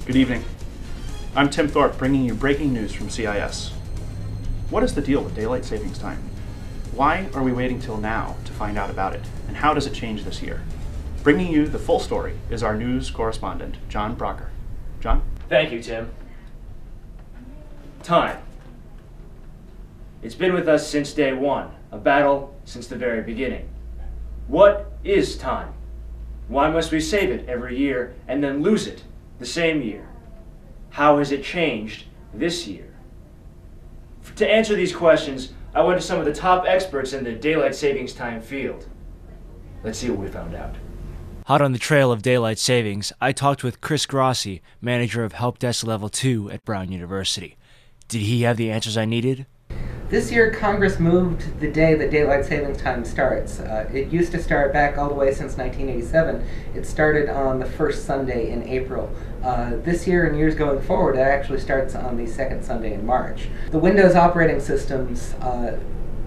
Good evening. I'm Tim Thorpe, bringing you breaking news from CIS. What is the deal with daylight savings time? Why are we waiting till now to find out about it? And how does it change this year? Bringing you the full story is our news correspondent, John Brocker. John? Thank you, Tim. Time. It's been with us since day one, a battle since the very beginning. What is time? Why must we save it every year and then lose it the same year? How has it changed this year? To answer these questions, I went to some of the top experts in the daylight savings time field. Let's see what we found out. Hot on the trail of daylight savings, I talked with Chris Grossi, manager of Help Desk Level 2 at Brown University. Did he have the answers I needed? This year, Congress moved the day that daylight savings time starts. It used to start back all the way since 1987. It started on the first Sunday in April. This year and years going forward, it actually starts on the second Sunday in March. The Windows operating systems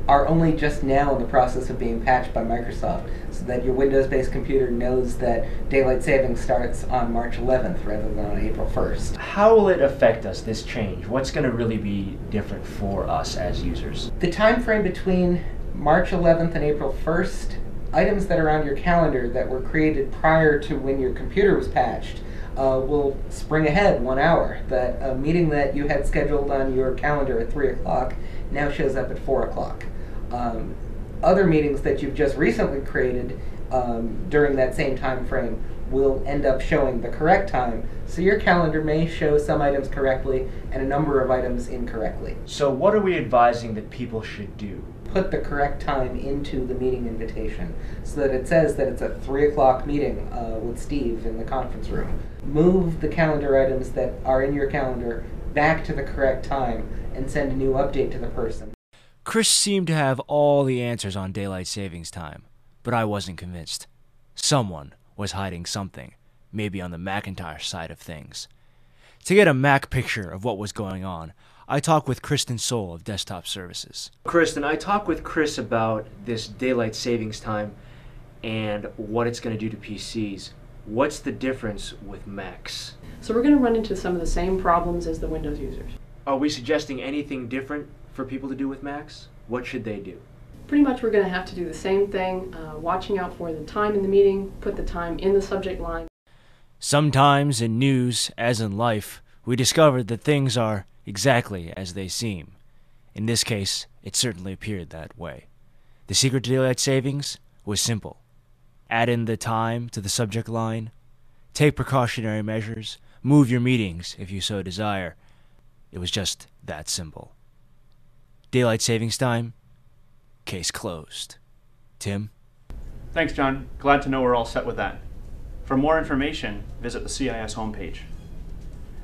are only just now in the process of being patched by Microsoft, so that your Windows-based computer knows that daylight savings starts on March 11th rather than on April 1st. How will it affect us, this change? What's going to really be different for us as users? The time frame between March 11th and April 1st, items that are on your calendar that were created prior to when your computer was patched will spring ahead 1 hour. That a meeting that you had scheduled on your calendar at 3 o'clock now shows up at 4 o'clock. Other meetings that you've just recently created during that same time frame will end up showing the correct time, so your calendar may show some items correctly and a number of items incorrectly. So what are we advising that people should do? Put the correct time into the meeting invitation so that it says that it's a 3 o'clock meeting with Steve in the conference room. Move the calendar items that are in your calendar back to the correct time and send a new update to the person. Chris seemed to have all the answers on daylight savings time, but I wasn't convinced. Someone was hiding something, maybe on the Macintosh side of things. To get a Mac picture of what was going on, I talked with Kristen Soul of Desktop Services. Kristen, I talked with Chris about this daylight savings time and what it's going to do to PCs. What's the difference with Macs? So we're going to run into some of the same problems as the Windows users. Are we suggesting anything different for people to do with Macs? What should they do? Pretty much we're going to have to do the same thing, watching out for the time in the meeting, put the time in the subject line. Sometimes in news, as in life, we discovered that things are exactly as they seem. In this case, it certainly appeared that way. The secret to daylight savings was simple. Add in the time to the subject line, take precautionary measures, move your meetings if you so desire. It was just that simple. Daylight savings time, case closed. Tim? Thanks, John. Glad to know we're all set with that. For more information, visit the CIS homepage.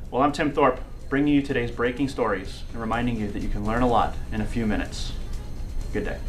Well, I'm Tim Thorpe, bringing you today's breaking stories and reminding you that you can learn a lot in a few minutes. Good day.